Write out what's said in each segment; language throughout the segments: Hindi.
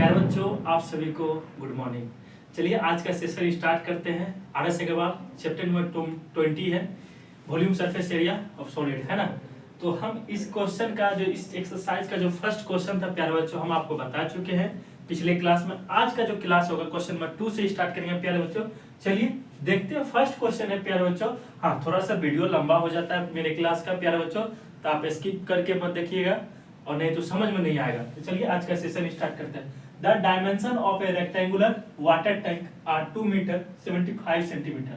प्यारे बच्चों, आप सभी को गुड मॉर्निंग। चलिए आज का सेशन स्टार्ट करते हैं। आरएस अग्रवाल चैप्टर नंबर 20 है, volume surface area of solid, है ना। तो हम इस क्वेश्चन का जो इस एक्सरसाइज का जो फर्स्ट क्वेश्चन था प्यारे बच्चों, हम आपको बता चुके हैं पिछले क्लास में। आज का जो क्लास होगा क्वेश्चन नंबर 2 से स्टार्ट करेंगे प्यारे बच्चों। चलिए देखते हैं फर्स्ट क्वेश्चन है प्यारे बच्चों। हाँ, थोड़ा सा वीडियो लंबा हो जाता है मेरे क्लास का प्यारे बच्चों, तो आप स्किप करके मत देखिएगा और नहीं तो समझ में नहीं आएगा। तो चलिए आज का सेशन स्टार्ट करते हैं। The dimension of a rectangular water tank are 2 metre 75 centimetre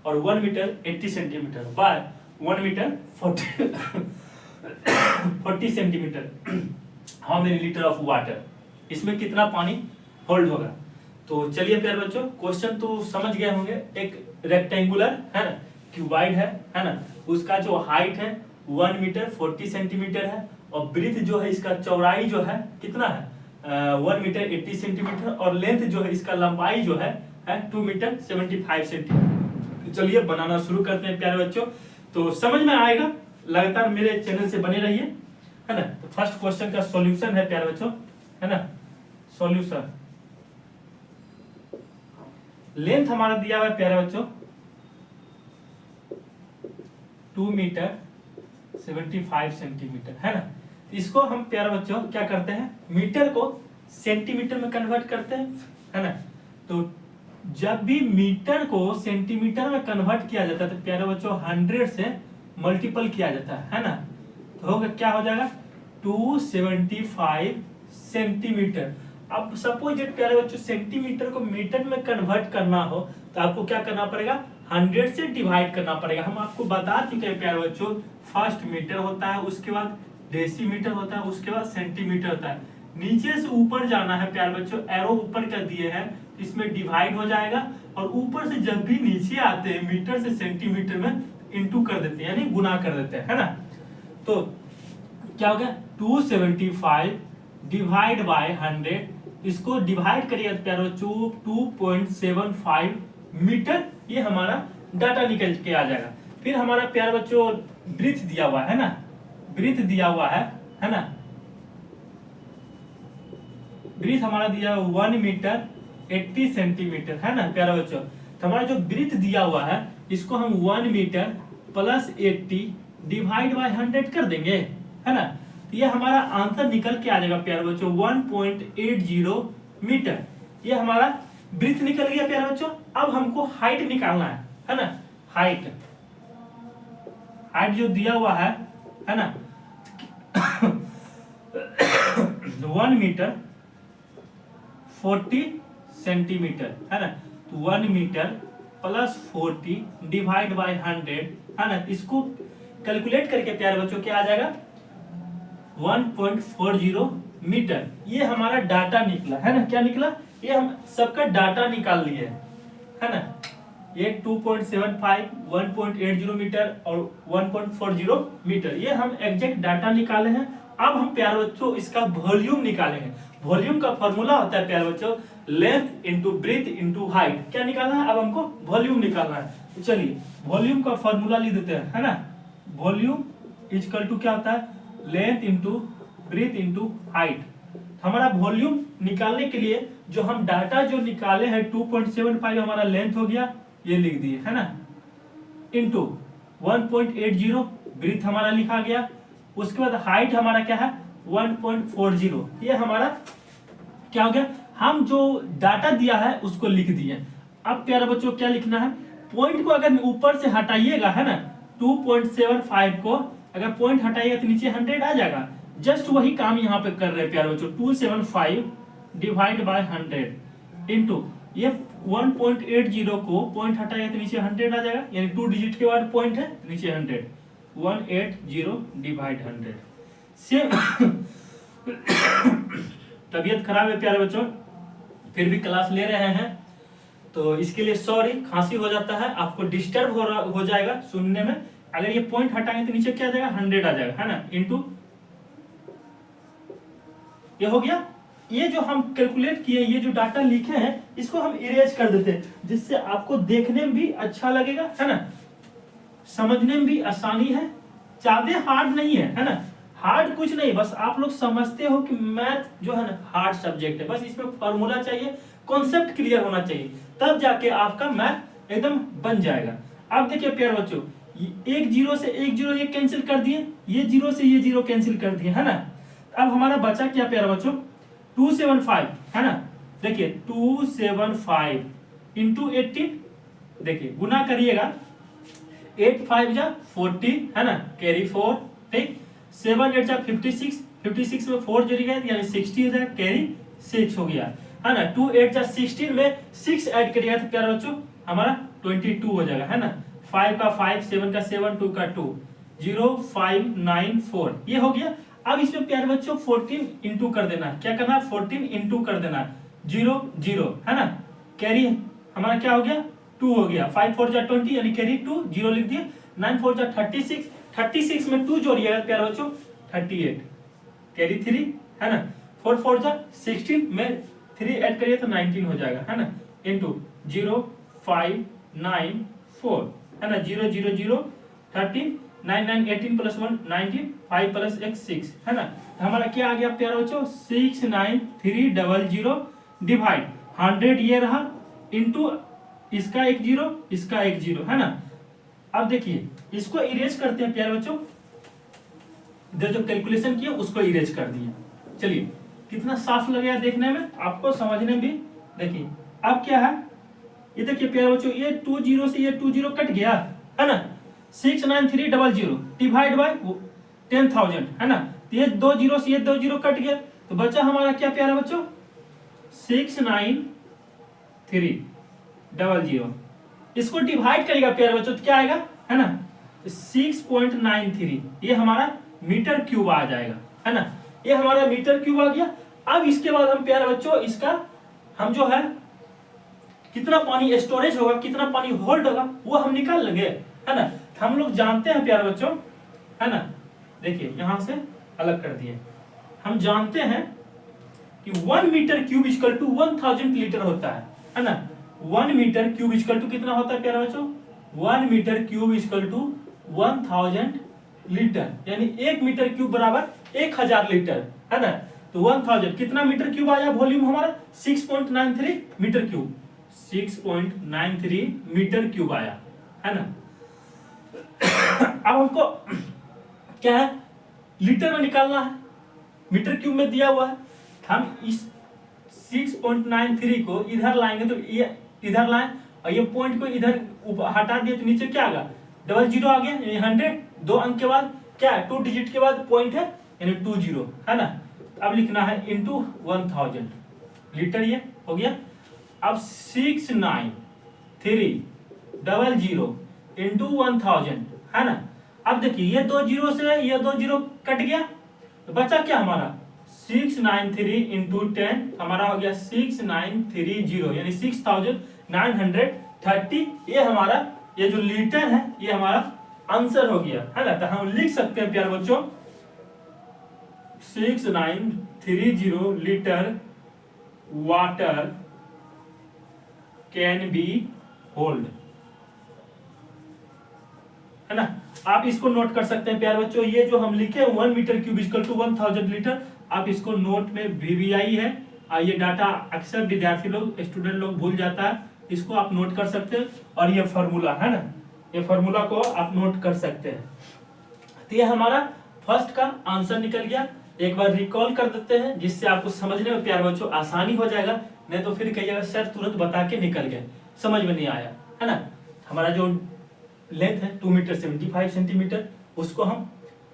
और 1 metre 80 centimetre by 1 metre 40 centimetre. How many litre of water, इसमें कितना पानी होल्ड होगा। तो चलिए प्यारे बच्चों, क्वेश्चन तो समझ गए होंगे। एक रेक्टेंगुलर है ना, क्यूबाइड है ना, उसका जो हाइट है 1 मीटर 40 सेंटीमीटर है और ब्रीथ जो है इसका चौड़ाई जो है कितना है 1 मीटर 80 सेंटीमीटर और लेंथ जो है इसका लंबाई जो है 2 मीटर 75 सेंटीमीटर। चलिए बनाना शुरू करते हैं प्यारे बच्चों, तो समझ में आएगा। लगातार मेरे चैनल से बने रहिए, है ना। तो फर्स्ट क्वेश्चन का सॉल्यूशन है प्यारे बच्चों, है ना। सॉल्यूशन, लेंथ हमारा दिया हुआ है प्यारे बच्चों 2 मीटर 75 सेंटीमीटर, है ना। इसको हम प्यारे बच्चों क्या करते हैं, मीटर को सेंटीमीटर में कन्वर्ट करते हैं, है ना। तो जब भी मीटर को सेंटीमीटर में कन्वर्ट किया जाता है तो प्यारे बच्चों 100 से मल्टीपल किया जाता है ना। तो होगा क्या हो जाएगा 275 सेंटीमीटर। अब सपोज प्यारे बच्चों सेंटीमीटर को मीटर में कन्वर्ट करना हो तो आपको क्या करना पड़ेगा, 100 से डिवाइड करना पड़ेगा। हम आपको बता चुके हैं प्यारे बच्चों, फर्स्ट मीटर होता है, उसके बाद डेसीमीटर होता है, उसके बाद सेंटीमीटर होता है। नीचे से ऊपर जाना है प्यारे बच्चों, एरो ऊपर कर दिए हैं, इसमें डिवाइड हो जाएगा और ऊपर से जब भी नीचे आते हैं मीटर से सेंटीमीटर में इंटू कर देते हैं, यानी गुना कर देते हैं, है ना। तो क्या हो गया 275 डिवाइड बाय 100, इसको डिवाइड करिए प्यारे बच्चों 2.75 मीटर, ये हमारा डाटा निकल के आ जाएगा। फिर हमारा प्यारे बच्चों ब्रीथ दिया हुआ है ना, ब्रीथ दिया हुआ है ना। ब्रीथ हमारा दिया हुआ 1 मीटर 80 सेंटीमीटर, है ना प्यारे बच्चों। तो हमारा जो ब्रीथ दिया हुआ है इसको हम 1 मीटर प्लस 80 डिवाइड बाय 100 कर देंगे, है ना। तो ये हमारा आंसर निकल के आ जाएगा प्यारे बच्चों 1.80 मीटर। ये हमारा ब्रीथ निकल गया प्यारे बच्चों। अब हमको हाइट निकालना है ना। हाइट जो दिया हुआ है ना 1 मीटर 40 सेंटीमीटर, है ना। तो 1 मीटर प्लस 40 डिवाइड बाय 100, है ना। इसको कैलकुलेट करके प्यारे बच्चों क्या आ जाएगा 1.40 मीटर। ये हमारा डाटा निकला, है ना। क्या निकला, ये हम सबका डाटा निकाल लिए, है ना। ये 2.75 1.80 मीटर और 1.40 मीटर, ये हम एग्जैक्ट डाटा निकाले हैं। अब हम प्यारे बच्चों इसका वॉल्यूम निकालेंगे। वॉल्यूम का फॉर्मूला होता है प्यारे बच्चों length into breadth into height. क्या निकालना है, अब हमको वॉल्यूम निकालना है। तो चलिए वॉल्यूम का फॉर्मूला लिख देते हैं, है ना। वॉल्यूम इक्वल टू क्या होता है, length into breadth into height. हमारा वॉल्यूम निकालने के लिए जो हम डाटा जो निकाले हैं 2.75 हमारा लेंथ हो गया, ये लिख दिए, है ना, इंटू 1.80 ब्रीथ हमारा लिखा गया। उसके बाद हाइट हमारा क्या है 1.40, ये हमारा क्या हो गया, हम जो डाटा दिया है उसको लिख दिए। अब प्यारे बच्चों क्या लिखना है, पॉइंट को अगर ऊपर से हटाइएगा, है ना, 2.75 को अगर पॉइंट हटाइएगा तो नीचे 100 आ जाएगा। जस्ट वही काम यहाँ पे कर रहे हैं प्यारे बच्चों, 275 डिवाइड बाय 100 इंटू ये 1.80 को पॉइंट हटाएगा तो नीचे 100 आ जाएगा, यानी 2 डिजिट के बाद पॉइंट है नीचे 100, 180 डिवाइड 100। सेम तबीयत खराब है प्यारे बच्चों, फिर भी क्लास ले रहे हैं, तो इसके लिए सॉरी। खांसी हो जाता है, आपको डिस्टर्ब हो जाएगा सुनने में। अगर ये पॉइंट हटाएंगे तो नीचे क्या आ जाएगा 100 आ जाएगा, है ना, इंटू ये हो गया। ये जो हम कैलकुलेट किए, ये जो डाटा लिखे हैं इसको हम इरेज कर देते हैं, जिससे आपको देखने में भी अच्छा लगेगा, है ना, समझने में भी आसानी है, ज्यादा हार्ड नहीं है ना। हार्ड कुछ नहीं, बस आप लोग समझते हो कि मैथ जो है ना हार्ड सब्जेक्ट है, बस इसमें फॉर्मूला चाहिए, कॉन्सेप्ट क्लियर होना चाहिए, तब जाके आपका मैथ एकदम बन जाएगा। अब देखिए प्यारे बच्चों, एक जीरो से एक जीरो ये कैंसिल कर दिए, ये जीरो से ये जीरो कैंसिल कर दिए, है ना। अब हमारा बचा क्या प्यारे बच्चों, 275, है ना। देखिए 275 इंटू 18, देखिए गुना करिएगा, 8 5 जा 40, है ना, कैरी 4, ठीक, 7 8 जा 56, 56 में 4 जुड़ गया यानी 60 हो जाएगा, कैरी 6 हो गया, है ना। 2 8 जा 16 में 6 ऐड करिएगा तो प्यारे बच्चों हमारा 22 हो जाएगा, है ना। 5 का 5, 7 का 7, 2 का 2, 0 5 9 4 ये हो गया। अब इसमें प्यारे बच्चों 14 इंटू कर देना, क्या करना, 14 इंटू कर देना, 0 0, है ना, कैरी हमारा क्या हो गया, 2 हो गया, 5 4 जा 20 यानी कैरी 2, 0 लिख दिए, 9 4 जा 36, 36 में 2 जोड़िएगा प्यारे बच्चों 38, कैरी 3, है ना, 4 4 जा 16 में 3 ऐड करिए तो 19 हो जाएगा, है ना, इंटू 0 5 9 4, है ना, 0 0 0 13, 9 9 18 प्लस 1 19, 5 प्लस एक 6, है ना। हमारा क्या आ गया प्यारे बच्चों, 6 9 3 0 0 डिवाइड 100 ये रहा, इंटू इसका एक जीरो, इसका एक जीरो, है ना। अब देखिए इसको इरेज करते हैं प्यारे बच्चों, इधर जो कैलकुलेशन किया उसको इरेज कर दिए। चलिए कितना साफ लगेगा देखने में, आपको समझने में भी। देखिए अब क्या है, ये देखिए प्यारे बच्चों, ये 2 जीरो से ये 2 जीरो कट गया, है ना, 6 9 3 0 0 डिवाइड बाय 10,000, है ना। ये 2 जीरो से ये 2 जीरो कट गया तो बचा हमारा क्या प्यारे बच्चों, 6 9 3 0 0, इसको डिवाइड करेगा प्यारे बच्चों तो क्या आएगा, है ना, 6.93 ये हमारा मीटर क्यूब आ जाएगा, है ना, ये हमारा मीटर क्यूब आ गया। अब इसके बाद हम प्यारे बच्चों इसका हम जो है कितना पानी स्टोरेज होगा, कितना पानी होल्ड होगा वो हम निकाल लेंगे, है ना। हम लोग जानते हैं प्यारे बच्चों, है ना, देखिए यहां से अलग कर दिए, हम जानते हैं कि 1 metre cube equal to 1000 litre होता है ना। 1 मीटर क्यूब इक्वल टू कितना होता है प्यारे बच्चों, 1 metre cube equal to 1000 litre, यानी 1 मीटर क्यूब बराबर 1000 लीटर, है ना। तो 1000 कितना मीटर क्यूब आया, वॉल्यूम हमारा 6.93 मीटर क्यूब, 6.93 मीटर क्यूब आया, है ना। अब हमको क्या है, लीटर में निकालना है, मीटर क्यूब में दिया हुआ है, हम इस 6.93 को इधर लाएंगे तो ये इधर लाएं और ये पॉइंट को इधर हटा दिए तो नीचे क्या आएगा, 00 आ गया, यानी 100, 2 अंक के बाद क्या है, 2 डिजिट के बाद पॉइंट है यानी 20, है ना। अब लिखना है इंटू 1000 लीटर, ये हो गया। अब 6 9 3 0 0 इंटू 1000, है ना। अब देखिए ये 2 जीरो से ये 2 जीरो कट गया तो बचा क्या हमारा, 693 इंटू 10 हमारा हो गया 6930, यानी 6930, ये हमारा ये जो लीटर है ये हमारा आंसर हो गया, है ना। तो हम लिख सकते हैं प्यारे बच्चों 6930 litre water can be hold, है ना। आप इसको नोट कर सकते हैं प्यारे बच्चों, ये जो हम लिखे 1 metre cube equal to 1000 litre, आप इसको नोट में VVI है, ये डाटा अक्सर विद्यार्थी लोग स्टूडेंट लोग भूल जाता है, इसको आप नोट कर सकते हैं। और ये फॉर्मूला है ना, ये फॉर्मूला को आप नोट कर सकते हैं। तो ये हमारा फर्स्ट का आंसर निकल गया। एक बार रिकॉल कर देते हैं जिससे आपको समझने में प्यारे बच्चों आसानी हो जाएगा, नहीं तो फिर कहिएगा सर तुरंत बता के निकल गए, समझ में नहीं आया, है ना। हमारा जो लेंथ है 2 मीटर 75 सेंटीमीटर, उसको हम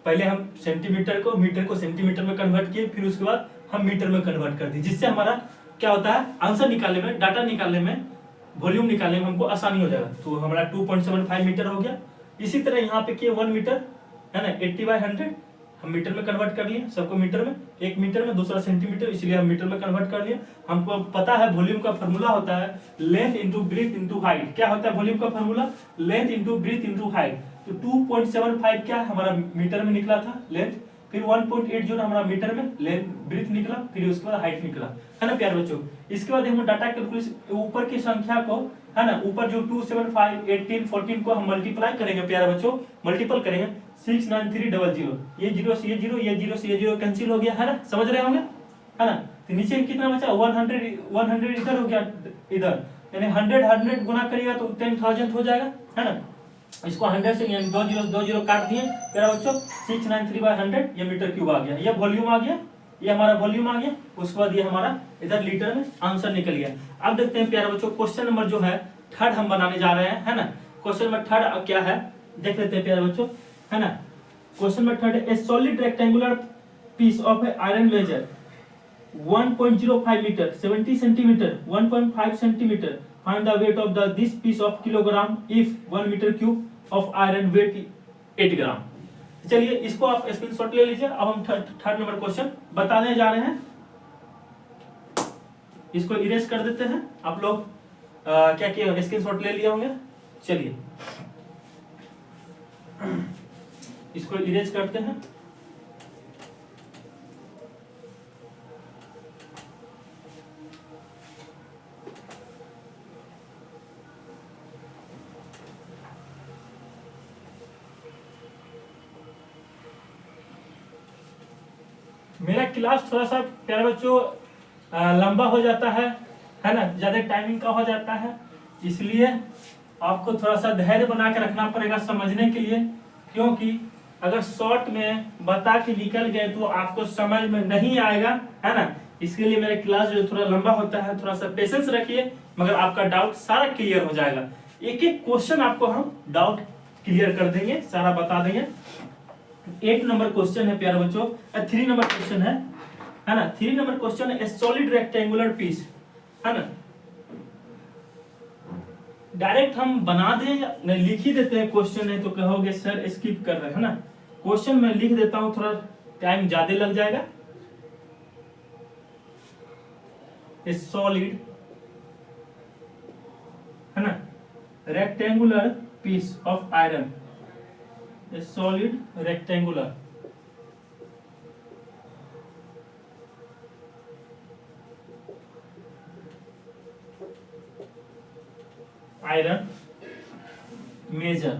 पहले हम सेंटीमीटर को मीटर को सेंटीमीटर में कन्वर्ट किए, फिर उसके बाद हम मीटर में कन्वर्ट कर दिए, जिससे हमारा क्या होता है आंसर निकालने में, डाटा निकालने में, वॉल्यूम निकालने में हमको आसानी हो जाएगा। तो हमारा 2.75 मीटर हो गया। इसी तरह यहाँ पे किए 1 मीटर, है ना, 80/100 हम मीटर में कन्वर्ट कर लिए, सबको मीटर में, एक मीटर में, दूसरा सेंटीमीटर, इसलिए हम मीटर में कन्वर्ट कर लिए। हमको पता है वॉल्यूम का फॉर्मूला होता है length into breadth into height. क्या होता है वॉल्यूम का formula, length into breadth into height. तो 2.75 क्या हमारा मीटर में निकला था लेंथ, फिर 1.80 हमारा मीटर में लेंथ ब्रीथ निकला, फिर उसके बाद हाइट निकला, है ना प्यारे बच्चों। इसके बाद हम डाटा कैलकुलेशन ऊपर की संख्या को, है ना, ऊपर जो 275 18 14 को हम मल्टीप्लाई करेंगे प्यारे बच्चों, मल्टीपल करेंगे 69300, ये जीरो से ये जीरो, ये जीरो से ये जीरो कैंसिल हो गया, है ना, समझ रहे होंगे, है ना। तो नीचे कितना बचा, 100 इधर हो गया इधर, यानी 100 गुना करिएगा तो 10,000 हो जाएगा, है ना। इसको 100 से यानी दो जीरो काट दिए मेरा बच्चों, 693/100 ये मीटर क्यूब आ गया, ये वॉल्यूम आ गया, ये हमारा वॉल्यूम आ गया। उसके बाद ये हमारा इधर लीटर में आंसर निकल गया। अब देखते हैं प्यारे बच्चों क्वेश्चन नंबर जो है थर्ड हम बनाने जा रहे हैं, है ना। क्वेश्चन नंबर थर्ड क्या है देख लेते हैं प्यारे बच्चों, है ना। Question number third, a solid rectangular piece of iron measure 1.05 metre 70 centimetre 1.5 centimetre, find the weight of this piece of kilogram if 1 meter cube of iron weight 8 ग्राम। चलिए इसको आप स्क्रीनशॉट ले लीजिए। अब हम थर्ड नंबर क्वेश्चन बताने जा रहे हैं, इसको इरेज कर देते हैं। आप लोग क्या किए, स्क्रीनशॉट ले लिए होंगे। चलिए इसको इरेज करते हैं। मेरा क्लास थोड़ा सा प्यारे बच्चों लंबा हो जाता है ना, ज्यादा टाइमिंग का हो जाता है, इसलिए आपको थोड़ा सा धैर्य बना के रखना पड़ेगा समझने के लिए, क्योंकि अगर शॉर्ट में बता के निकल गए तो आपको समझ में नहीं आएगा, है ना। इसके लिए मेरा क्लास जो थोड़ा लंबा होता है, थोड़ा सा पेशेंस रखिए, मगर आपका डाउट सारा क्लियर हो जाएगा। एक एक क्वेश्चन आपको हम डाउट क्लियर कर देंगे, सारा बता देंगे। 8 नंबर क्वेश्चन है प्यारे बच्चों, 3 नंबर क्वेश्चन है ना। 3 नंबर क्वेश्चन है सॉलिड रेक्टेंगुलर पीस, है ना। डायरेक्ट हम बना दें नहीं लिख ही देते हैं क्वेश्चन, है तो कहोगे सर स्किप कर रहे हैं ना। क्वेश्चन मैं लिख देता हूं, थोड़ा टाइम ज्यादा लग जाएगा। सॉलिड, है ना, rectangular piece of iron, a solid rectangular iron measure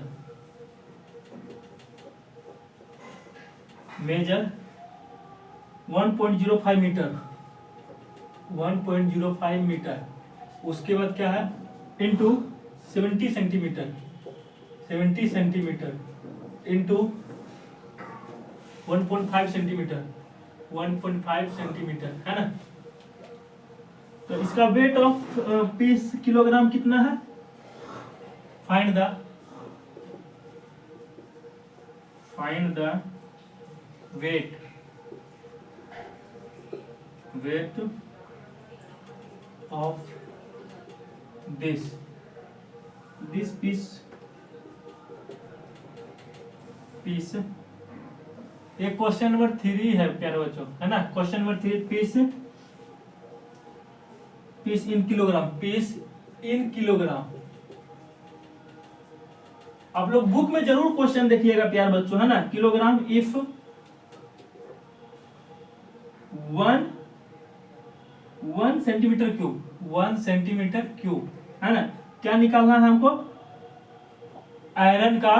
1.05 metre 1.05 metre. उसके बाद क्या है, into 70 centimetre 70 centimetre into 1.5 centimetre 1.5 centimetre, है ना। तो इसका वेट ऑफ पीस किलोग्राम कितना है, find the weight of this piece. ये क्वेश्चन नंबर 3 है प्यारे बच्चों, है ना। Question number 3, piece in kilogram. आप लोग बुक में जरूर क्वेश्चन देखिएगा प्यारे बच्चों, है ना। Kilogram if 1 centimetre cube 1 centimetre cube, है ना। क्या निकालना है हमको, आयरन का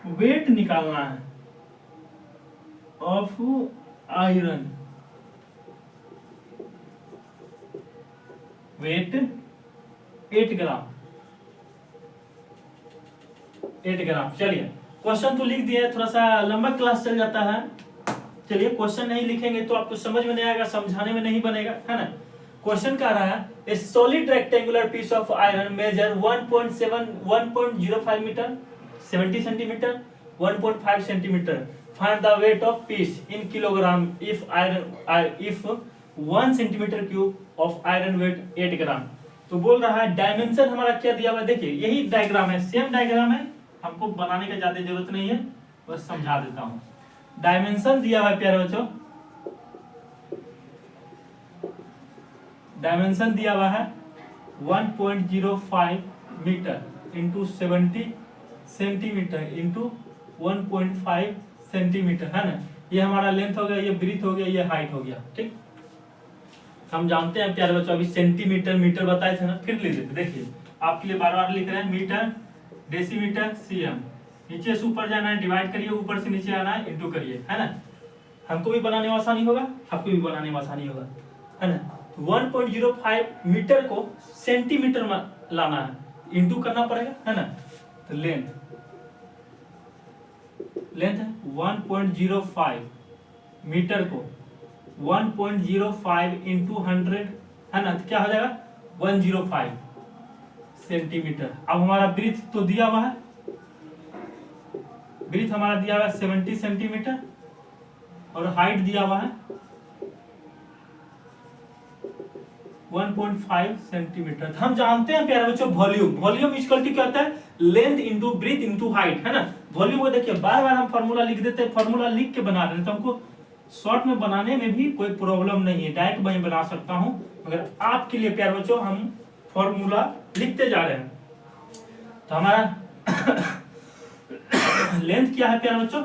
वेट निकालना है, ऑफ आयरन वेट 8 ग्राम 8 ग्राम। चलिए क्वेश्चन तो लिख दिया, थोड़ा सा लंबा क्लास चल जाता है। चलिए क्वेश्चन नहीं लिखेंगे तो आपको समझ में नहीं आएगा, समझाने में नहीं बनेगा, है ना। क्वेश्चन कह रहा है a solid rectangular piece of iron measure 1.05 metre 70 centimetre 1.5 centimetre, find the weight of piece in kilogram if 1 centimetre cube of iron weight 8 gram. तो बोल रहा है डायमेंशन हमारा क्या दिया हुआ है, देखिए यही डायग्राम है, सेम डायग्राम है, हमको बनाने का ज्यादा जरूरत नहीं है, बस समझा देता हूं। डायमेंशन दिया हुआ है प्यारे बच्चों, डायमेंशन दिया हुआ है 1.05 metre into 70 centimetre into 1.5 centimetre, है ना। ये हमारा लेंथ हो गया, ये ब्रीथ हो गया, ये हाइट हो गया, ठीक। हम जानते हैं प्यारे बच्चों, अभी सेंटीमीटर मीटर बताए थे ना, फिर लिख लेते। देखिए आपके लिए बार बार लिख रहे हैं, मीटर डेसीमीटर सीएम, नीचे से ऊपर जाना है, डिवाइड करिए, ऊपर से नीचे आना है, इंटू करिए, है ना। हमको भी बनाने में आसानी होगा, आपको भी बनाने में आसानी होगा, है ना। 1.05 मीटर को सेंटीमीटर में लाना है, इंटू करना पड़ेगा, है ना। तो लेंथ है 1.05 मीटर को 1.05 इंटू 100, है ना, तो क्या हो जाएगा 105 सेंटीमीटर। अब हमारा ब्रीथ तो दिया हुआ है, ब्रीथ हमारा दिया हुआ है 70 सेंटीमीटर और हाइट दिया हुआ है 1.5 सेंटीमीटर। हम जानते हैं प्यारे बच्चों वॉल्यूम इक्वल टू क्या होता है, length into breadth into height, है ना। वॉल्यूम को देखिए बार बार हम फॉर्मूला लिख देते हैं, फॉर्मूला लिख के बना रहे हैं, तो हमको शॉर्ट में बनाने में भी कोई प्रॉब्लम नहीं है, डायरेक्ट मैं बना सकता हूं। मगर आपके लिए प्यारे बच्चों हम फॉर्मूला लिखते जा रहे हैं। तो हमारा लेंथ क्या है प्यारे बच्चों,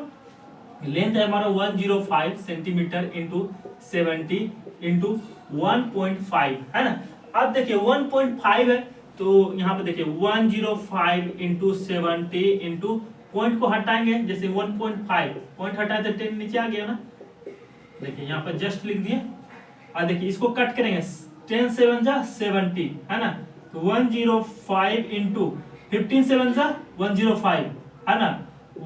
लेंथ है हमारा 105 सेंटीमीटर इंटू 70 इंटू 1.5, है ना। अब देखिए 1.5 है, तो यहाँ पे देखिए 105 इंटू 70 इंटू पॉइंट को हटाएंगे, जैसे 1.5 पॉइंट हटाए तो 10 नीचे आ गया ना, देखिए यहाँ पर जस्ट लिख दिए। और देखिए इसको कट करेंगे, 10 7 जा 70, है ना। तो 105 इंटू 15 7 जा 105, है ना।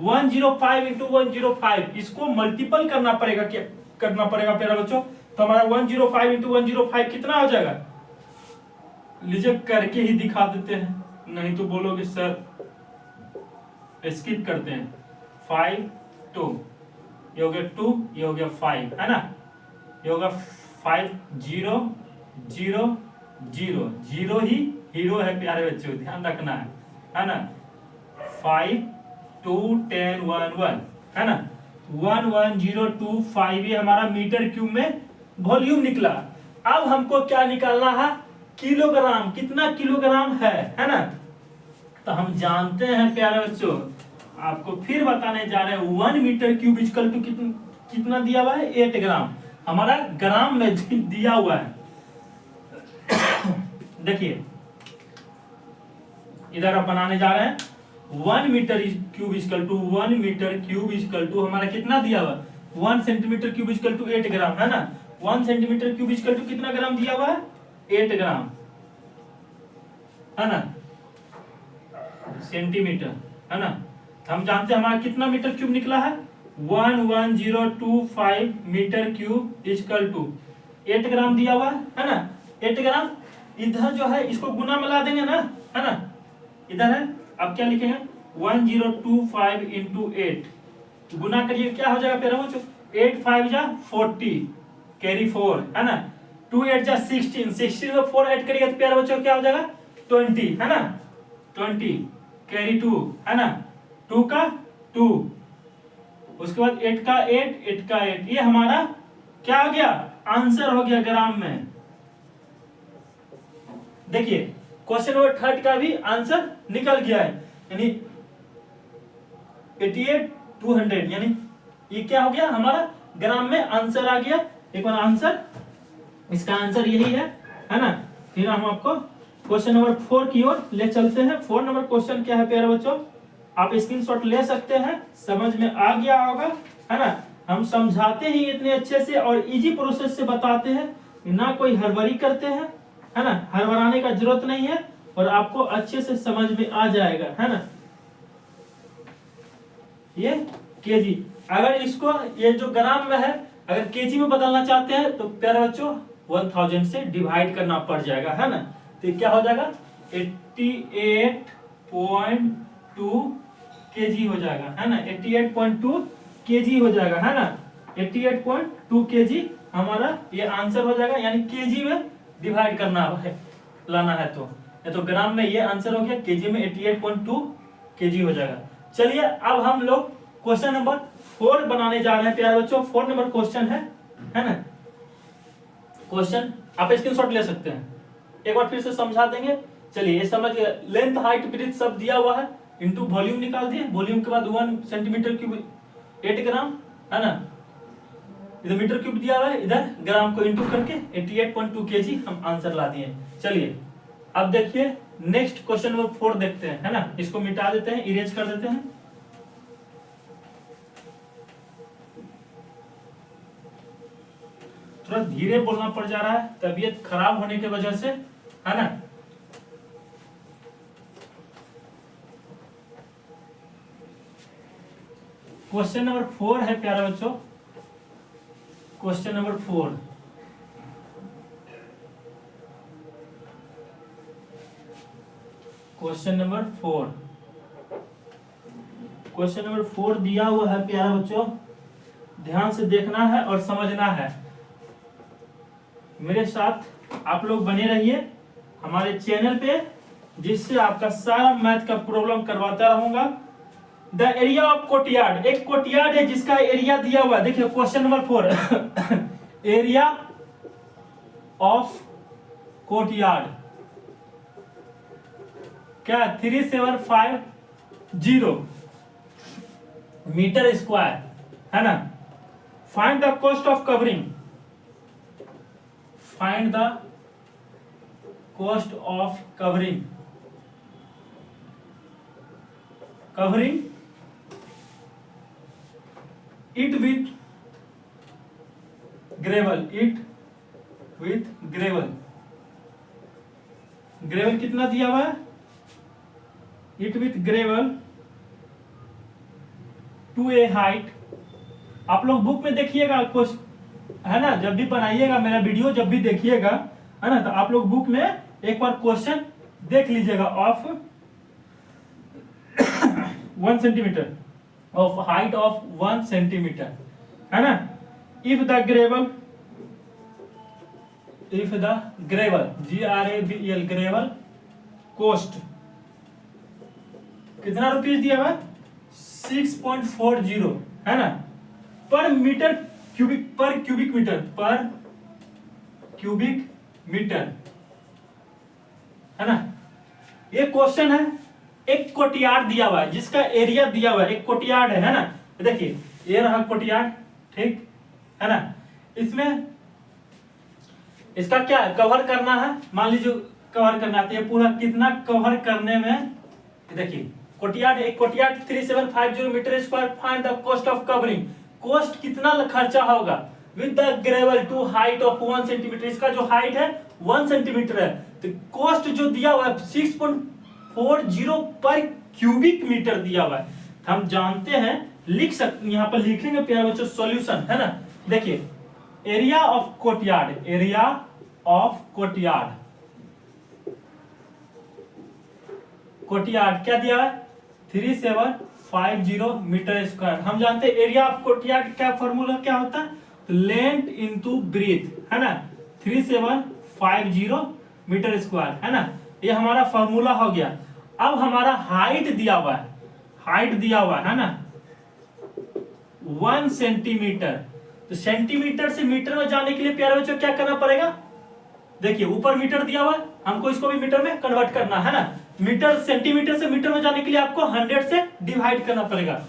105 इंटू 105 इसको मल्टीपल करना पड़ेगा, क्या करना पड़ेगा प्यारा बच्चों। तो हमारा 105 इंटू 105 कितना हो जाएगा, लीजिए करके ही दिखा देते हैं, नहीं तो बोलोगे सर स्किप करते हैं। 5 2, ये हो गया 2, ये हो गया 5, है ना। ये होगा 5 0 0 0 0 ही हीरो है प्यारे बच्चों, ध्यान रखना है ना। 5 2 10 1 1, है ना। 11025 ये हमारा मीटर क्यूब में वॉल्यूम निकला। अब हमको क्या निकालना है, किलोग्राम, कितना किलोग्राम है ना। तो हम जानते हैं प्यारे बच्चों, आपको फिर बताने जा रहे हैं, 1 मीटर क्यूब इक्वल टू कितना दिया हुआ है, 8 ग्राम, हमारा ग्राम में दिया हुआ है। देखिए इधर आप बनाने जा रहे हैं 1 metre cube equal to 1 metre cube equal to हमारा कितना दिया हुआ, 1 centimetre cube equal to 8 gram, है ना। 1 सेंटीमीटर क्यूब इक्वल टू कितना ग्राम दिया हुआ है, 8 ग्राम, है ना, सेंटीमीटर, है ना। हम जानते हैं हमारा कितना मीटर क्यूब निकला है, 11025 मीटर क्यूब इक्वल टू 8 ग्राम दिया हुआ है ना। 8 ग्राम इधर जो है इसको गुना मिला देंगे ना, है ना, इधर है। अब क्या लिखेंगे, 1025 इंटू 8 गुना करिए, क्या हो जाएगा प्यारे बच्चों, 8 5 जा 40 कैरी 4, है ना। 2 8 जा 16, 16 में 4 ऐड करिएगा तो प्यारे बच्चों क्या हो जाएगा 20, है ना। 20 कैरी 2, है ना, 2 का 2, उसके बाद 8 का 8 8 का 8, ये हमारा क्या हो गया, आंसर हो गया ग्राम में। देखिए क्वेश्चन नंबर 3 का भी आंसर निकल गया है, यानी 88,200, यानी ये क्या हो गया हमारा ग्राम में आंसर आ गया। एक बार आंसर, इसका आंसर यही है ना। फिर हम आपको क्वेश्चन नंबर 4 की ओर ले चलते हैं। 4 नंबर क्वेश्चन क्या है प्यारे बच्चों, आप स्क्रीनशॉट ले सकते हैं, समझ में आ गया होगा, है ना। हम समझाते ही इतने अच्छे से और इजी प्रोसेस से बताते हैं, ना कोई हड़बड़ी करते हैं, है ना, हड़बड़ाने का जरूरत नहीं है और आपको अच्छे से समझ में आ जाएगा, है ना। ये केजी, अगर इसको ये जो ग्राम में है अगर केजी में बदलना चाहते हैं तो प्यारे बच्चों 1000 से डिवाइड करना पड़ जाएगा, है ना। तो क्या हो जाएगा 88.2 केजी हो जाएगा, है ना। 88.2 केजी हो जाएगा, है ना। 88.2 केजी हमारा ये आंसर हो जाएगा, यानी केजी में डिवाइड करना है, लाना है तो। ये तो ग्राम में ये आंसर हो गया, केजी में 88.2 केजी हो जाएगा। चलिए अब हम लोग क्वेश्चन नंबर 4 बनाने जा रहे हैं प्यारे बच्चों। 4 नंबर क्वेश्चन है ना। क्वेश्चन आप स्क्रीनशॉट ले सकते हैं, एक बार फिर से समझा देंगे। चलिए ये समझ गए, लेंथ हाइट ब्रीथ सब दिया हुआ है, इनटू वॉल्यूम निकाल दिए, वॉल्यूम के बाद 1 सेंटीमीटर क्यूब 8 ग्राम, है ना। इधर मीटर क्यूब दिया हुआ है, इधर ग्राम को इंटू करके 88.2 केजी हम आंसर ला दिए। चलिए अब देखिए नेक्स्ट क्वेश्चन नंबर 4 देखते हैं, है ना। इसको मिटा देते हैं, इरेज कर देते हैं। थोड़ा धीरे बोलना पड़ जा रहा है तबीयत खराब होने की वजह से, है ना। क्वेश्चन नंबर 4 है प्यारे बच्चों, question number 4। Question number 4, question number 4 दिया हुआ है प्यारे बच्चों, ध्यान से देखना है और समझना है। मेरे साथ आप लोग बने रहिए हमारे चैनल पे, जिससे आपका सारा मैथ का प्रॉब्लम करवाता रहूंगा। द एरिया ऑफ कोर्टयार्ड, एक कोर्टयार्ड है जिसका एरिया दिया हुआ है। देखिए question number 4 area of courtyard क्या 3750 मीटर स्क्वायर, है ना। Find the cost of covering, find the cost of covering, covering it with gravel, it with gravel. Gravel कितना दिया हुआ है, it with gravel to a height. आप लोग बुक में देखिएगा कुछ, है ना, जब भी बनाइएगा मेरा वीडियो जब भी देखिएगा, है ना, तो आप लोग बुक में एक बार क्वेश्चन देख लीजिएगा। Of 1 centimetre, of height of 1 centimetre, है ना। If the gravel, if the gravel GRAVEL gravel cost कितना रुपीज दिया हुआ, 6.40, है ना, per metre cubic, per cubic metre, per cubic metre, है ना। ये क्वेश्चन है, एक कोर्टयार्ड दिया हुआ है जिसका एरिया दिया हुआ है, एक कोर्टयार्ड है ना। देखिए ये रहा कोर्टयार्ड, ठीक है ना। इसमें इसका क्या कवर करना है, मान लीजिए कवर करना है, तो ये पूरा कितना कवर करने में, देखिए कोर्टयार्ड, एक courtyard 3750 metre square. Find the cost of covering, cost कितना खर्चा होगा with the gravel to height of 1 centimetre. इसका जो हाइट है 1 सेंटीमीटर है, तो कॉस्ट जो दिया हुआ है 6.40 पर क्यूबिक मीटर दिया हुआ है। हम जानते हैं, लिख सकते, यहाँ पर लिखेंगे प्यारे बच्चों सॉल्यूशन, है ना। देखिए area of courtyard, area of courtyard, courtyard क्या दिया है 3750 मीटर स्क्वायर। हम जानते हैं एरिया ऑफ कोर्टयार्ड क्या फॉर्मूला क्या होता है, तो लेंथ इनटू ब्रीथ, है ना, 3750 मीटर स्क्वायर, है ना। ये हमारा फॉर्मूला हो गया। अब हमारा हाइट दिया हुआ है, हाइट दिया हुआ है ना 1 सेंटीमीटर। तो सेंटीमीटर से मीटर में जाने के लिए प्यारे बच्चों क्या करना पड़ेगा, देखिए ऊपर मीटर दिया हुआ है, हमको इसको भी मीटर में कन्वर्ट करना है ना। मीटर, सेंटीमीटर से मीटर में जाने के लिए आपको 100 से डिवाइड करना पड़ेगा।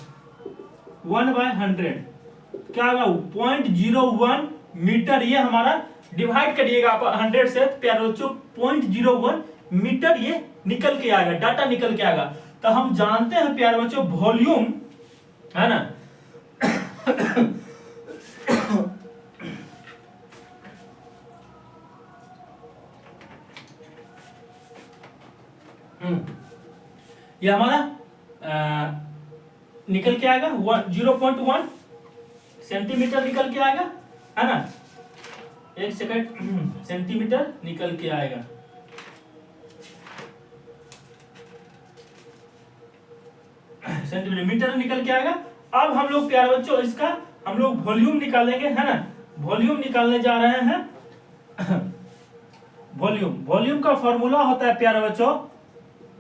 1/100 क्या होगा 0.01 मीटर। ये हमारा डिवाइड करिएगा आप 100 से प्यारे बच्चों, 0.01 मीटर ये निकल के आएगा, डाटा निकल के आएगा। तो हम जानते हैं प्यारे बच्चों वॉल्यूम, है ना ये हमारा निकल के आएगा 0.1 सेंटीमीटर निकल के आएगा, है ना। 1 सेकंड, सेंटीमीटर निकल के आएगा, सेंटीमीटर, मीटर निकल के आएगा। अब हम लोग प्यारे बच्चों इसका हम लोग वॉल्यूम निकालेंगे, है ना। वॉल्यूम निकालने जा रहे हैं वॉल्यूम, वॉल्यूम का फॉर्मूला होता है प्यारे बच्चों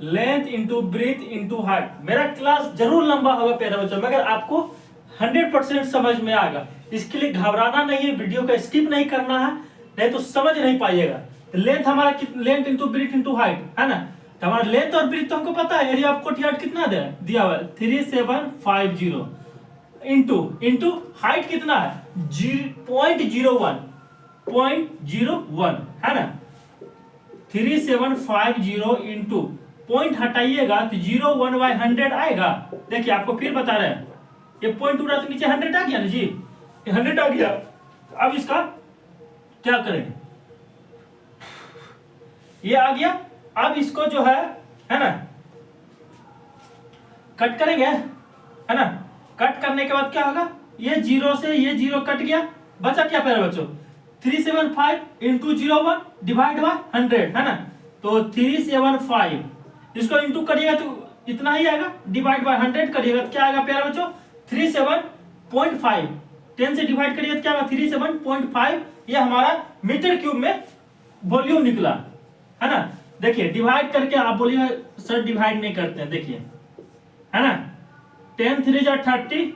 length into breadth into height. मेरा क्लास जरूर लंबा होगा प्यारे बच्चों, मगर आपको 100% समझ में आएगा। इसके लिए घबराना नहीं है, वीडियो का स्किप नहीं करना है, नहीं तो समझ नहीं पाइएगा। लेंथ हमारा length into breadth into height, है ना। तो हमारा लेंथ और ब्रीथ तो हमको पता है, एरिया ऑफ कोर्टयार्ड कितना दिया हुआ है 3750 इंटू हाइट कितना है 0.01 है ना। 3750 इंटू पॉइंट हटाइएगा तो 0.1/100 आएगा। देखिए आपको फिर बता रहे हैं, ये पॉइंट उड़ा तो नीचे 100 आ गया ना जी, 100 आ गया। अब इसका क्या करेंगे, ये आ गया। अब इसको जो है ना कट करेंगे, है ना। कट करने के बाद क्या होगा, ये जीरो से ये जीरो कट गया, बचा क्या प्यारे बच्चों, 375 इंटू 01 डिवाइड बाय 100, है ना। तो 375 इसको इंटू करिएगा तो इतना ही आएगा, डिवाइड बाय 100 करिएगा तो क्या आएगा प्यारे बच्चों, 37.5। 10 से डिवाइड करिएगा तो क्या आएगा 37.5। ये हमारा मीटर क्यूब में वॉल्यूम निकला, है ना। देखिए डिवाइड करके आप बोलिए सर डिवाइड नहीं करते हैं, देखिए, है ना। 10 3 जा 37,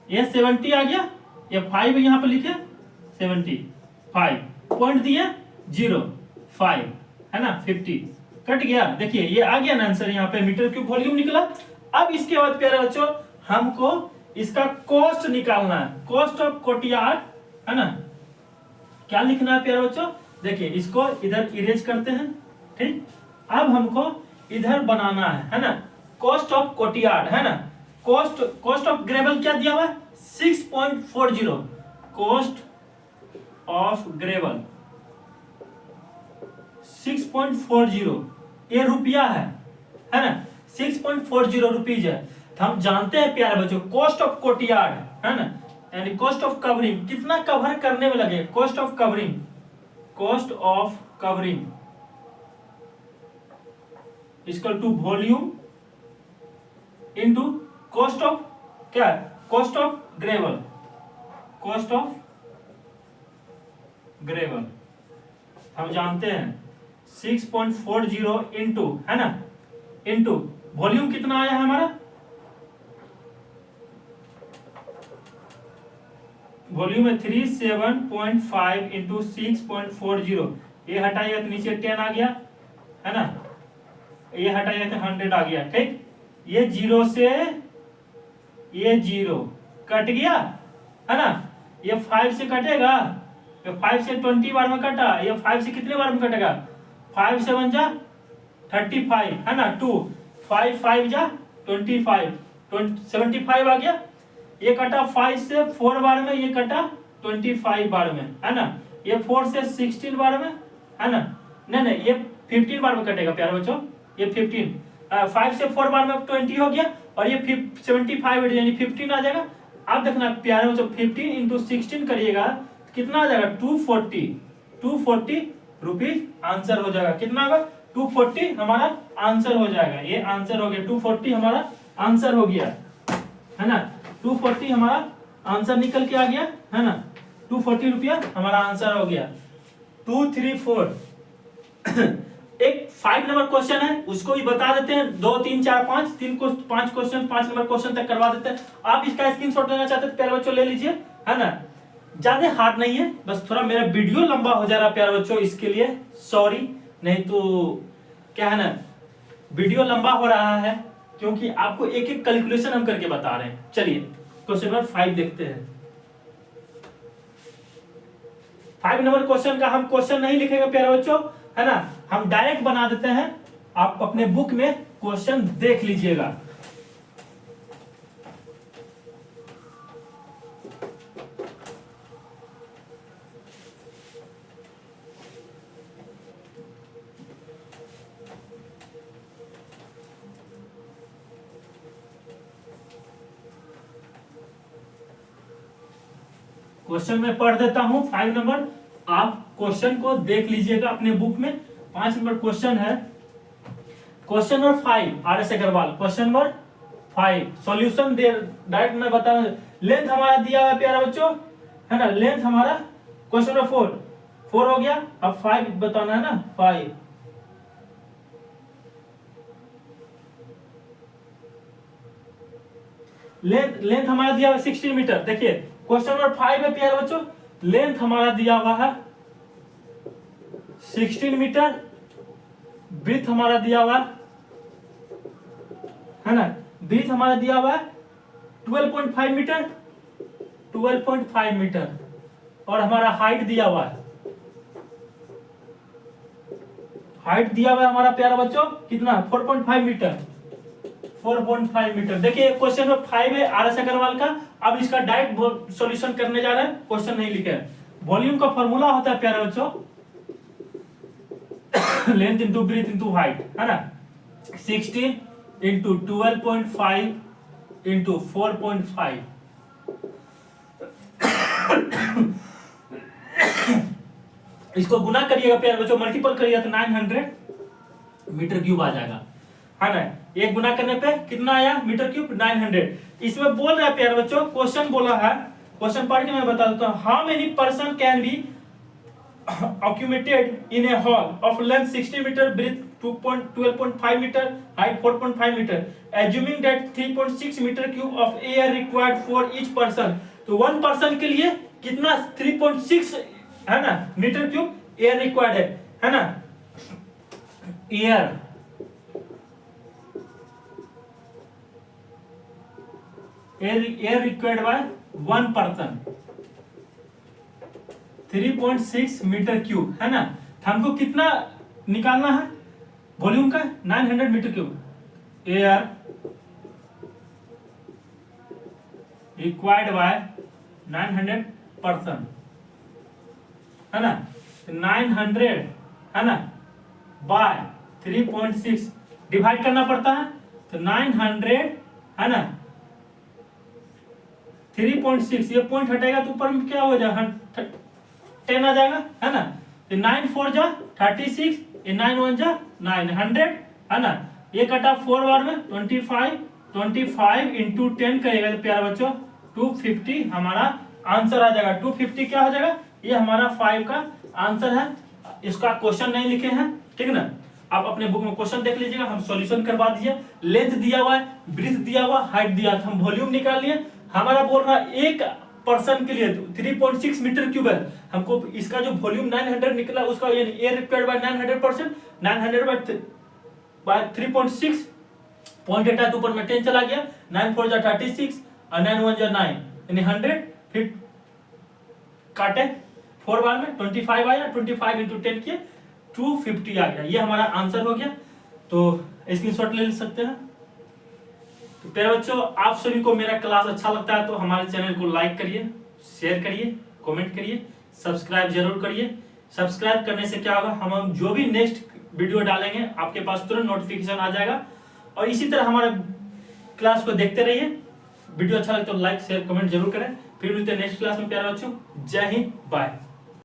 ये 70 आ गया, ये 5 यहाँ पे लिखे 75, पॉइंट दिए 0.5, है ना। 50 कट गया, देखिए ये आ गया ना आंसर, यहाँ पे मीटर क्यूब वॉल्यूम निकला। अब इसके बाद प्यारे बच्चों हमको इसका कॉस्ट निकालना है, कॉस्ट ऑफ कोर्टयार्ड, है ना। क्या लिखना है प्यारे बच्चों, देखिए इसको इधर इरेज करते हैं, ठीक। अब हमको इधर बनाना है ना, कॉस्ट ऑफ कोर्टयार्ड, है ना। कॉस्ट ऑफ ग्रेवल क्या दिया हुआ है 6.40, कॉस्ट ऑफ ग्रेवल 6.40, ये रुपया है ना। 6.40 रुपीज है। तो हम जानते हैं प्यारे बच्चों कॉस्ट ऑफ कोर्टयार्ड, है ना, यानी कॉस्ट ऑफ कवरिंग, कितना कवर करने में लगे, cost of covering, cost of covering equal to volume into cost of क्या, cost of gravel, cost of gravel हम जानते हैं 6.40 इंटू, है ना, इंटू वॉल्यूम कितना आया है हमारा, वॉल्यूम है 37.5 इंटू 6.40, ये हटाइएगा तो नीचे 10 आ गया, है ना, ये हटाइएगा तो 100 आ गया, ठीक। ये जीरो से ये जीरो कट गया, है ना। ये 5 से कटेगा, ये 5 से 20 बार में कटा, ये 5 से कितने बार में कटेगा, 5 से 1 जा 35, है ना, 2 5 5 जा 25, 75 आ गया। ये कटा 5 से 4 बार में, ये कटा 25 बार में, है ना। ये 4 से 16 बार में, है ना, नहीं ये 15 बार में कटेगा प्यारे बच्चों, ये 15, 5 से 4 बार में 20 हो गया, और ये 75 यानी 15 आ जाएगा। अब देखना प्यारे बच्चों 15 इंटू 16 करिएगा कितना आ जाएगा 240 रुपीज आंसर हो जाएगा। कितना होगा 240 हमारा आंसर हो जाएगा। ये आंसर हो गया 240 हमारा आंसर हो गया, है ना। 240 हमारा आंसर निकल के आ गया, है ना। 240 रुपया हमारा आंसर हो गया। 2 3 4 एक 5 नंबर क्वेश्चन है, उसको भी बता देते हैं। 2 3 4 5 5 क्वेश्चन 5 नंबर क्वेश्चन तक करवा देते हैं। आप इसका स्क्रीनशॉट लेना चाहते हैं तो प्यारे बच्चों ले लीजिए, है ना। ज्यादा हार्ड नहीं है, बस थोड़ा मेरा वीडियो लंबा हो जा रहा है प्यारे बच्चों, इसके लिए सॉरी। नहीं तो क्या है ना, वीडियो लंबा हो रहा है क्योंकि आपको एक एक कैलकुलेशन हम करके बता रहे हैं। चलिए क्वेश्चन नंबर 5 देखते हैं। 5 नंबर क्वेश्चन का हम क्वेश्चन नहीं लिखेंगे प्यारे बच्चों, है ना, हम डायरेक्ट बना देते हैं। आप अपने बुक में क्वेश्चन देख लीजिएगा। क्वेश्चन में पढ़ देता हूं 5 नंबर, आप क्वेश्चन को देख लीजिएगा अपने बुक में। 5 नंबर क्वेश्चन है, question number 5 R S Agarwal, question number 5 solution दे डायरेक्ट मैं बता रहा हूं। लेंथ हमारा दिया हुआ है प्यारा बच्चों, है ना, लेंथ हमारा क्वेश्चन नंबर 4 हो गया। अब 5 बताना है ना, 5 लेंथ हमारा दिया हुआ 16 मीटर। देखिए क्वेश्चन नंबर 5 है प्यारे बच्चों, लेंथ हमारा दिया हुआ है 16 मीटर, ब्रीथ हमारा दिया हुआ है ना, ब्रीथ हमारा दिया हुआ है 12.5 मीटर, 12.5 मीटर, और हमारा हाइट दिया हुआ है, हाइट दिया हुआ है हमारा प्यारा बच्चों कितना 4.5 मीटर, 4.5 मीटर। देखिए क्वेश्चन नंबर 5 है आर एस अग्रवाल का। अब इसका डायरेक्ट सॉल्यूशन करने जा रहे हैं, क्वेश्चन नहीं लिखे हैं। वॉल्यूम का फॉर्मूला होता है प्यारे बच्चों length into breadth into height, है ना। 16 इंटू 12.5 इंटू 4.5 इसको गुना करिएगा प्यारे बच्चों, मल्टीपल करिएगा तो 900 मीटर क्यूब आ जाएगा, है ना। एक गुना करने पे कितना आया मीटर क्यूब 900। इसमें बोल रहा है प्यारे बच्चों, क्वेश्चन बोला है, क्वेश्चन पढ़ के मैं बता देता हूँ। How many person can be accumulated in a hall of length 60 meter, breadth 12.5 meter, height 4.5 meter, assuming that 3.6 meter cube of air required for each person। तो वन पर्सन के लिए कितना 3.6 है ना मीटर क्यूब एयर रिक्वायर्ड है ना। Air required by one person 3.6 metre cube, है ना। हमको कितना निकालना है वॉल्यूम का 900 metre cube air required by 900 person, है ना। 900 है ना बाय 3.6 डिवाइड करना पड़ता है, तो 900 है ना 3.6 ये पॉइंट हटेगा तो ऊपर में क्या हो जाएगा 10 आ जाएगा, है ना। 9 4 जा 36, 9 1 जा 900, है ना। ये कटा 4 बार में 25 इंटू 10 करेगा तो प्यारे बच्चों 250 हमारा आंसर आ जाएगा। 250 क्या हो जाएगा, ये हमारा 5 का आंसर है। इसका क्वेश्चन नहीं लिखे हैं, ठीक है ना। आप अपने बुक में क्वेश्चन देख लीजिएगा, हम सॉल्यूशन करवा दीजिए। लेंथ दिया हुआ है, ब्रीथ दिया हुआ, हाइट दिया, हम वॉल्यूम निकाल लिए। हमारा बोल रहा है एक पर्सन के लिए 3.6 मीटर क्यूब है, हमको इसका जो वॉल्यूम 900 निकला उसका air required by 900%, 900 by 3.6 point हटा तो ऊपर में 10 चला गया, 9 4 जा 36 और 9 1 जा 9 यानी 100, फिर काटे 4 बार में 25 आया, 25 इंटू 10 किए 250 आ गया। ये हमारा आंसर हो गया। तो स्क्रीनशॉट ले सकते हैं। तो प्यारे बच्चों, आप सभी को मेरा क्लास अच्छा लगता है तो हमारे चैनल को लाइक करिए, शेयर करिए, कमेंट करिए, सब्सक्राइब जरूर करिए। सब्सक्राइब करने से क्या होगा, हम जो भी नेक्स्ट वीडियो डालेंगे आपके पास तुरंत नोटिफिकेशन आ जाएगा। और इसी तरह हमारे क्लास को देखते रहिए। वीडियो अच्छा लगे तो लाइक शेयर कमेंट जरूर करें। फिर मिलते हैं नेक्स्ट क्लास में प्यारे बच्चों। जय हिंद, बाय।